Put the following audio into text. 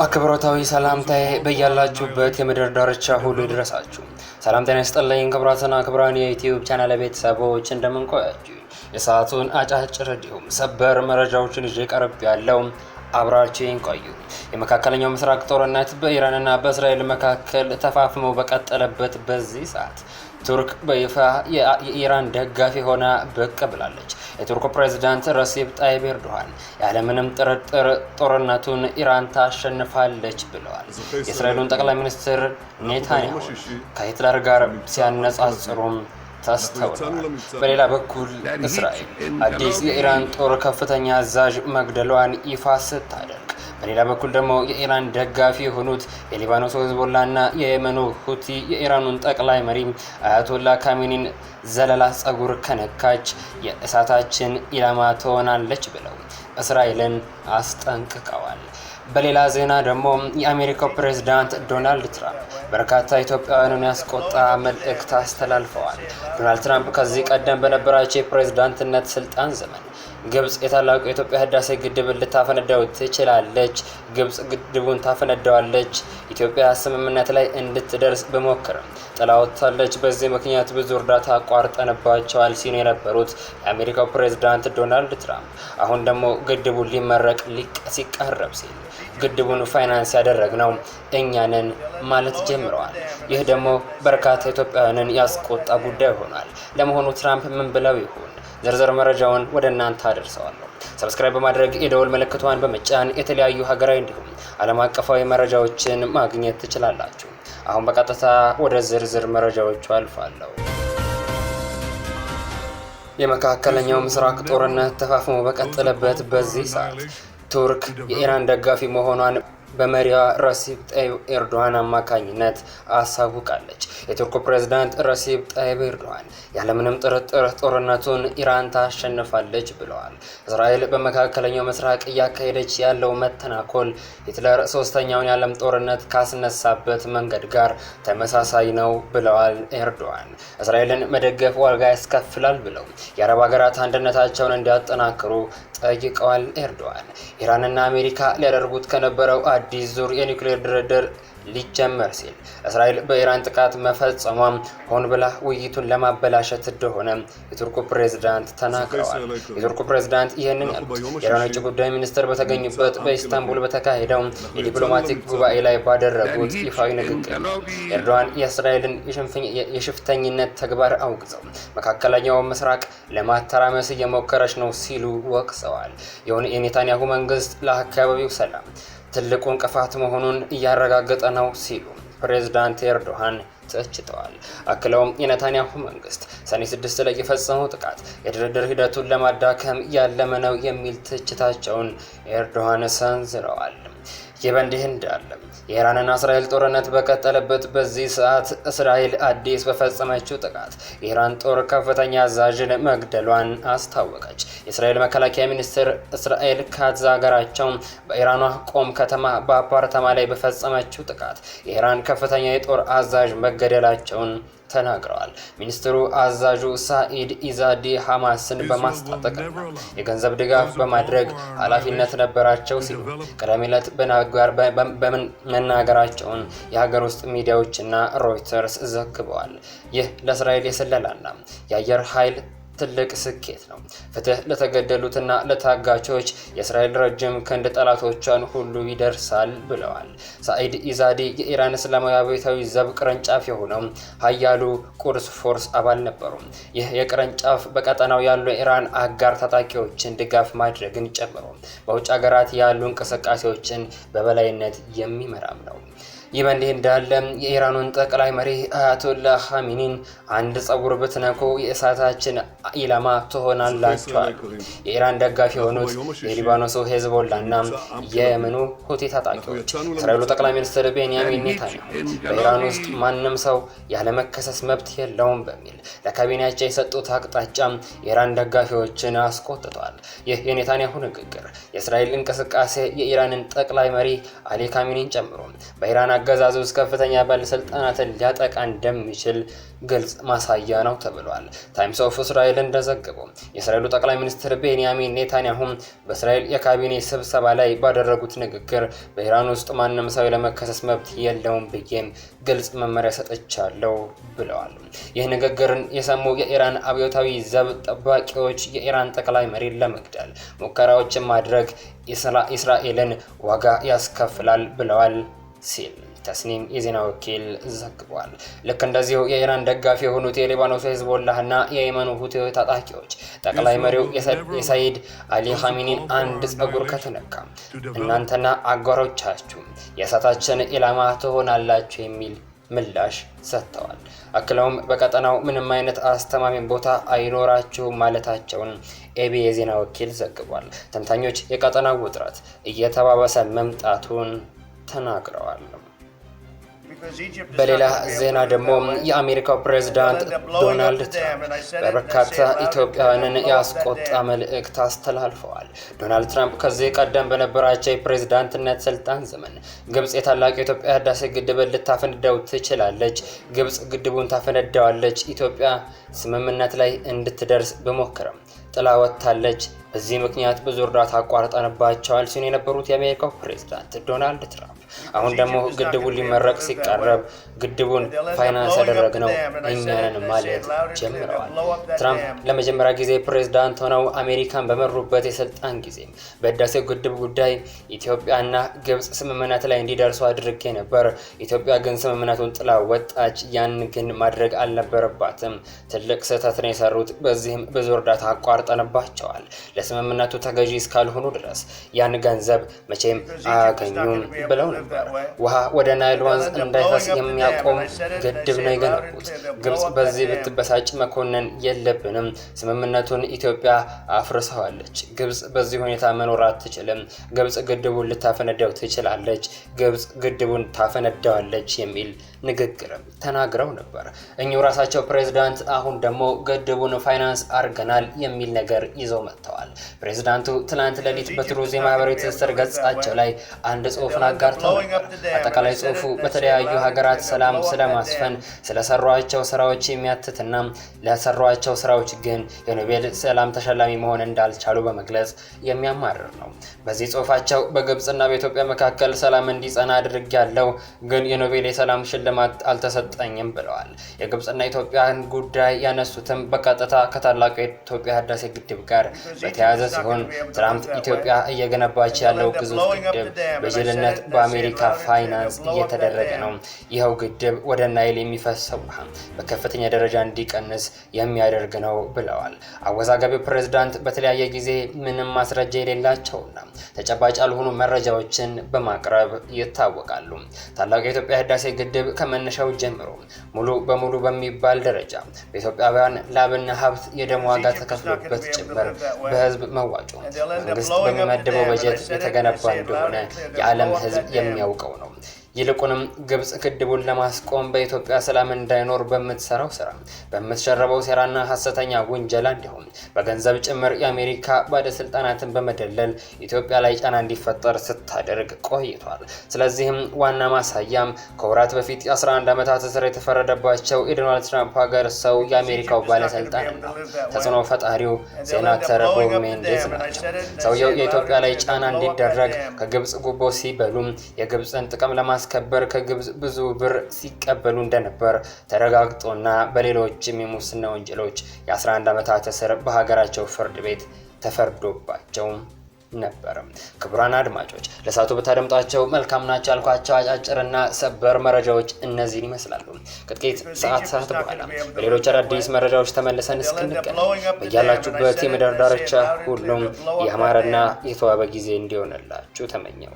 አክብሮታዊ ሰላምታዬ በያላችሁበት የምድር ዳርቻ ሁሉ ይድረሳችሁ። ሰላም ጤና ይስጥልኝ ክቡራትና ክቡራን የዩቲዩብ ቻናል ቤተሰቦች እንደምን ቆያችሁ? የሰዓቱን አጫጭር እንዲሁም ሰበር መረጃዎችን ይዤ ቀርብ ያለው አብራችሁን ቆዩ። የመካከለኛው ምስራቅ ጦርነት በኢራንና በእስራኤል መካከል ተፋፍሞ በቀጠለበት በዚህ ሰዓት ቱርክ በይፋ የኢራን ደጋፊ ሆና ብቅ ብላለች። የቱርኩ ፕሬዝዳንት ረሲፕ ጣይብ ኤርዶሃን ያለምንም ጥርጥር ጦርነቱን ኢራን ታሸንፋለች ብለዋል። የእስራኤሉን ጠቅላይ ሚኒስትር ኔታንያሁ ከሂትለር ጋር ሲያነጻጽሩም ተስተውለዋል። በሌላ በኩል እስራኤል አዲስ የኢራን ጦር ከፍተኛ አዛዥ መግደሏን ይፋ ስታደርግ፣ በሌላ በኩል ደግሞ የኢራን ደጋፊ የሆኑት የሊባኖስ ሂዝቦላና የየመኑ ሁቲ የኢራኑን ጠቅላይ መሪ አያቶላ ካሜኒን ዘለላ ጸጉር ከነካች የእሳታችን ኢላማ ትሆናለች ብለው እስራኤልን አስጠንቅቀዋል። በሌላ ዜና ደግሞ የአሜሪካው ፕሬዝዳንት ዶናልድ ትራምፕ በርካታ ኢትዮጵያውያንን ያስቆጣ መልእክት አስተላልፈዋል። ዶናልድ ትራምፕ ከዚህ ቀደም በነበራቸው የፕሬዝዳንትነት ስልጣን ዘመን ግብጽ የታላቁ የኢትዮጵያ ህዳሴ ግድብን ልታፈነዳው ትችላለች፣ ግብጽ ግድቡን ታፈነዳዋለች፣ ኢትዮጵያ ስምምነት ላይ እንድትደርስ በሞከረም ጥላወታለች፣ በዚህ ምክንያት ብዙ እርዳታ አቋርጠንባቸዋል ሲሉ የነበሩት የአሜሪካው ፕሬዝዳንት ዶናልድ ትራምፕ አሁን ደግሞ ግድቡን ሊመረቅ ሲቃረብ ሲል ግድቡን ፋይናንስ ያደረግነው እኛንን ማለት ጀምረዋል። ይህ ደግሞ በርካታ ኢትዮጵያውያንን ያስቆጣ ጉዳይ ሆኗል። ለመሆኑ ትራምፕ ምን ብለው ይሆን? ዝርዝር መረጃውን ወደ እናንተ አደርሰዋለሁ። ሰብስክራይብ በማድረግ የደወል ምልክቷን በመጫን የተለያዩ ሀገራዊ እንዲሁም ዓለም አቀፋዊ መረጃዎችን ማግኘት ትችላላችሁ። አሁን በቀጥታ ወደ ዝርዝር መረጃዎቹ አልፋለሁ። የመካከለኛው ምስራቅ ጦርነት ተፋፍሞ በቀጠለበት በዚህ ሰዓት ቱርክ የኢራን ደጋፊ መሆኗን በመሪዋ ረሲፕ ጣይብ ኤርዶሃን አማካኝነት አሳውቃለች። የቱርኩ ፕሬዝዳንት ረሲፕ ጣይብ ኤርዶሃን ያለምንም ጥርጥር ጦርነቱን ኢራን ታሸንፋለች ብለዋል። እስራኤል በመካከለኛው ምስራቅ እያካሄደች ያለው መተናኮል ሂትለር ሶስተኛውን የዓለም ጦርነት ካስነሳበት መንገድ ጋር ተመሳሳይ ነው ብለዋል ኤርዶሃን። እስራኤልን መደገፍ ዋጋ ያስከፍላል ብለው የአረብ ሀገራት አንድነታቸውን እንዲያጠናክሩ ጠይቀዋል። ኤርዶሃን ኢራንና አሜሪካ ሊያደርጉት ከነበረው አዲስ ዙር የኒውክሌር ድርድር ሊጀመር ሲል እስራኤል በኢራን ጥቃት መፈጸሟም ሆን ብላ ውይይቱን ለማበላሸት እንደሆነ የቱርኩ ፕሬዝዳንት ተናግረዋል። የቱርኩ ፕሬዝዳንት ይህንን ያሉት የኢራን ውጭ ጉዳይ ሚኒስትር በተገኙበት በኢስታንቡል በተካሄደው የዲፕሎማቲክ ጉባኤ ላይ ባደረጉት ይፋዊ ንግግር ነው። ኤርዶሃን የእስራኤልን የሽፍተኝነት ተግባር አውግዘው መካከለኛው ምስራቅ ለማተራመስ እየሞከረች ነው ሲሉ ወቅሰዋል። የኔታንያሁ መንግስት ለአካባቢው ሰላም ትልቁ እንቅፋት መሆኑን እያረጋገጠ ነው ሲሉ ፕሬዝዳንት ኤርዶሃን ተችተዋል። አክለውም የኔታንያሁ መንግስት ሰኔ 6 ላይ የፈጸመው ጥቃት የድርድር ሂደቱን ለማዳከም ያለመ ነው የሚል ትችታቸውን ኤርዶሃን ሰንዝረዋል። ይህ በእንዲህ እንዳለ የኢራንና እስራኤል ጦርነት በቀጠለበት በዚህ ሰዓት እስራኤል አዲስ በፈጸመችው ጥቃት የኢራን ጦር ከፍተኛ አዛዥን መግደሏን አስታወቀች። የእስራኤል መከላከያ ሚኒስትር እስራኤል ካትዝ ሀገራቸው በኢራኗ ቆም ከተማ በአፓርታማ ላይ በፈጸመችው ጥቃት የኢራን ከፍተኛ የጦር አዛዥ መገደላቸውን ተናግረዋል። ሚኒስትሩ አዛዡ ሳኢድ ኢዛዲ ሐማስን በማስታጠቅ የገንዘብ ድጋፍ በማድረግ ኃላፊነት ነበራቸው ሲሉ ቀደም ዕለት በመናገራቸውን የሀገር ውስጥ ሚዲያዎችና ሮይተርስ ዘግበዋል። ይህ ለእስራኤል የስለላና የአየር ኃይል ትልቅ ስኬት ነው። ፍትህ ለተገደሉትና ለታጋቾች የእስራኤል ረጅም ክንድ ጠላቶቿን ሁሉ ይደርሳል ብለዋል። ሳኢድ ኢዛዲ የኢራን እስላማዊ አብዮታዊ ዘብ ቅርንጫፍ የሆነው ሀያሉ ቁድስ ፎርስ አባል ነበሩ። ይህ የቅርንጫፍ በቀጠናው ያሉ የኢራን አጋር ታጣቂዎችን ድጋፍ ማድረግን ጨምሮ በውጭ ሀገራት ያሉ እንቅስቃሴዎችን በበላይነት የሚመራም ነው። ይህ በእንዲህ እንዳለ የኢራኑን ጠቅላይ መሪ አያቶላ ካሜኒን አንድ ጸጉር ብትነኩ የእሳታችን ኢላማ ትሆናላችኋል። የኢራን ደጋፊ የሆኑት የሊባኖሱ ሂዝቦላና የየመኑ ሁቲ ታጣቂዎች እስራኤሉ ጠቅላይ ሚኒስትር ቤንያሚን ኔታንያሁ በኢራን ውስጥ ማንም ሰው ያለመከሰስ መብት የለውም በሚል ለካቢኔያቸው የሰጡት አቅጣጫ የኢራን ደጋፊዎችን አስቆጥቷል። ይህ የኔታንያሁ ንግግር የእስራኤል እንቅስቃሴ የኢራንን ጠቅላይ መሪ አሊ ካሜኒን ጨምሮ በኢራን አገዛዙ ውስጥ ከፍተኛ ባለስልጣናትን ሊያጠቃ እንደሚችል ግልጽ ማሳያ ነው ተብሏል። ታይምስ ኦፍ እስራኤል እንደዘገበው የእስራኤሉ ጠቅላይ ሚኒስትር ቤንያሚን ኔታንያሁ በእስራኤል የካቢኔ ስብሰባ ላይ ባደረጉት ንግግር በኢራን ውስጥ ማንም ሰው ለመከሰስ መብት የለውም ብዬም ግልጽ መመሪያ ሰጥቻለሁ ብለዋል። ይህ ንግግርን የሰሙ የኢራን አብዮታዊ ዘብ ጠባቂዎች የኢራን ጠቅላይ መሪን ለመግደል ሙከራዎችን ማድረግ እስራኤልን ዋጋ ያስከፍላል ብለዋል ሲል ተስኒም የዜና ወኪል ዘግቧል። ልክ እንደዚሁ የኢራን ደጋፊ የሆኑት የሊባኖስ ሂዝቦላህና የየመኑ ሁቲ ታጣቂዎች ጠቅላይ መሪው የሰይድ አሊ ኻሜኒን አንድ ጸጉር ከተነካ እናንተና አጋሮቻችሁ የእሳታችን ኢላማ ትሆናላችሁ የሚል ምላሽ ሰጥተዋል። አክለውም በቀጠናው ምንም አይነት አስተማማኝ ቦታ አይኖራችሁም ማለታቸውን ኤቢ የዜና ወኪል ዘግቧል። ተንታኞች የቀጠናው ውጥረት እየተባባሰ መምጣቱን ተናግረዋል። በሌላ ዜና ደግሞ የአሜሪካው ፕሬዝዳንት ዶናልድ ትራምፕ በበርካታ ኢትዮጵያውያንን ያስቆጣ መልእክት አስተላልፈዋል። ዶናልድ ትራምፕ ከዚህ ቀደም በነበራቸው የፕሬዝዳንትነት ስልጣን ዘመን ግብጽ የታላቁ የኢትዮጵያ ህዳሴ ግድብን ልታፈነዳው ትችላለች፣ ግብጽ ግድቡን ታፈነዳዋለች፣ ኢትዮጵያ ስምምነት ላይ እንድትደርስ በሞከረም ጥላ ወጥታለች፣ በዚህ ምክንያት ብዙ እርዳታ አቋርጠንባቸዋል ሲሉ የነበሩት የአሜሪካው ፕሬዝዳንት ዶናልድ ትራምፕ አሁን ደግሞ ግድቡን ሊመረቅ ሲቃረብ ግድቡን ፋይናንስ ያደረግነው እኛ ነን ማለት ጀምረዋል። ትራምፕ ለመጀመሪያ ጊዜ ፕሬዝዳንት ሆነው አሜሪካን በመሩበት የስልጣን ጊዜ በህዳሴው ግድብ ጉዳይ ኢትዮጵያና ግብጽ ስምምነት ላይ እንዲደርሱ አድርጌ ነበር። ኢትዮጵያ ግን ስምምነቱን ጥላ ወጣች። ያን ግን ማድረግ አልነበረባትም። ትልቅ ስህተት ነው የሰሩት። በዚህም ብዙ እርዳታ አቋርጠንባቸዋል። ለስምምነቱ ተገዢ እስካልሆኑ ድረስ ያን ገንዘብ መቼም አያገኙም ብለው ነበር። ውሃ ወደ ናይል ወንዝ እንዳይፈስ የሚያቆም ግድብ ነው የገነቡት። ግብጽ በዚህ ብትበሳጭ መኮነን የለብንም። ስምምነቱን ኢትዮጵያ አፍርሰዋለች። ግብጽ በዚህ ሁኔታ መኖር አትችልም። ግብጽ ግድቡን ልታፈነዳው ትችላለች። ግብጽ ግድቡን ታፈነዳዋለች የሚል ንግግርም ተናግረው ነበር። እኚሁ ራሳቸው ፕሬዝዳንት አሁን ደግሞ ግድቡን ፋይናንስ አርገናል የሚል ነገር ይዘው መጥተዋል። ፕሬዝዳንቱ ትናንት ሌሊት በትሩዝ የማህበራዊ ትስስር ገጻቸው ላይ አንድ ጽሑፍን አጋርተው ነበር። አጠቃላይ ጽሑፉ በተለያዩ ሀገራት ሰላም ስለማስፈን ስለሰሯቸው ስራዎች የሚያትትና ለሰሯቸው ስራዎች ግን የኖቤል ሰላም ተሸላሚ መሆን እንዳልቻሉ በመግለጽ የሚያማርር ነው። በዚህ ጽሑፋቸው በግብጽና በኢትዮጵያ መካከል ሰላም እንዲጸና አድርጌያለሁ፣ ግን የኖቤል የሰላም ሽልማት አልተሰጠኝም ብለዋል። የግብጽና ኢትዮጵያን ጉዳይ ያነሱትም በቀጥታ ከታላቁ የኢትዮጵያ ህዳሴ ግድብ ጋር በተያያዘ ሲሆን ትራምፕ ኢትዮጵያ እየገነባች ያለው ግዙፍ ግድብ በጅልነት በአሜሪካ ፋይናንስ እየተደረገ ነው። ይኸው ግድብ ወደ ናይል የሚፈሰው ውሃ በከፍተኛ ደረጃ እንዲቀንስ የሚያደርግ ነው ብለዋል። አወዛጋቢው ፕሬዝዳንት በተለያየ ጊዜ ምንም ማስረጃ የሌላቸውና ተጨባጭ ያልሆኑ መረጃዎችን በማቅረብ ይታወቃሉ። ታላቁ የኢትዮጵያ ህዳሴ ግድብ ከመነሻው ጀምሮ ሙሉ በሙሉ በሚባል ደረጃ በኢትዮጵያውያን ላብና ሀብት የደም ዋጋ ተከፍሎበት ጭምር በህዝብ መዋጮ መንግስት በሚመድበው በጀት የተገነባ እንደሆነ የዓለም ህዝብ የሚያውቀው ነው። ይልቁንም ግብጽ ግድቡን ለማስቆም በኢትዮጵያ ሰላም እንዳይኖር በምትሰራው ስራ በምትሸረበው ሴራና ሐሰተኛ ውንጀላ እንዲሁም በገንዘብ ጭምር የአሜሪካ ባለስልጣናትን በመደለል ኢትዮጵያ ላይ ጫና እንዲፈጠር ስታደርግ ቆይቷል። ስለዚህም ዋና ማሳያም ከወራት በፊት የ11 ዓመታት እስር የተፈረደባቸው የዶናልድ ትራምፕ ሀገር ሰው የአሜሪካው ባለስልጣን ነው። ተጽዕኖ ፈጣሪው ሴናተር ቦብ ሜንዴዝ ናቸው። ሰውየው የኢትዮጵያ ላይ ጫና እንዲደረግ ከግብጽ ጉቦ ሲበሉም የግብጽን ጥቅም ለማስከበር ከግብጽ ብዙ ብር ሲቀበሉ እንደነበር ተረጋግጦና በሌሎችም የሙስና ወንጀሎች የ11 ዓመታት እስር በሀገራቸው ፍርድ ቤት ተፈርዶባቸው ነበር። ክቡራን አድማጮች ለሳቱ በታደምጧቸው መልካም ናቸው ያልኳቸው አጫጭርና ሰበር መረጃዎች እነዚህን ይመስላሉ። ከጥቂት ሰዓታት በኋላ በሌሎች አዳዲስ መረጃዎች ተመልሰን እስክንገናኝ በያላችሁበት የምድር ዳርቻ ሁሉም ያማረና የተዋበ ጊዜ እንዲሆንላችሁ ተመኘው።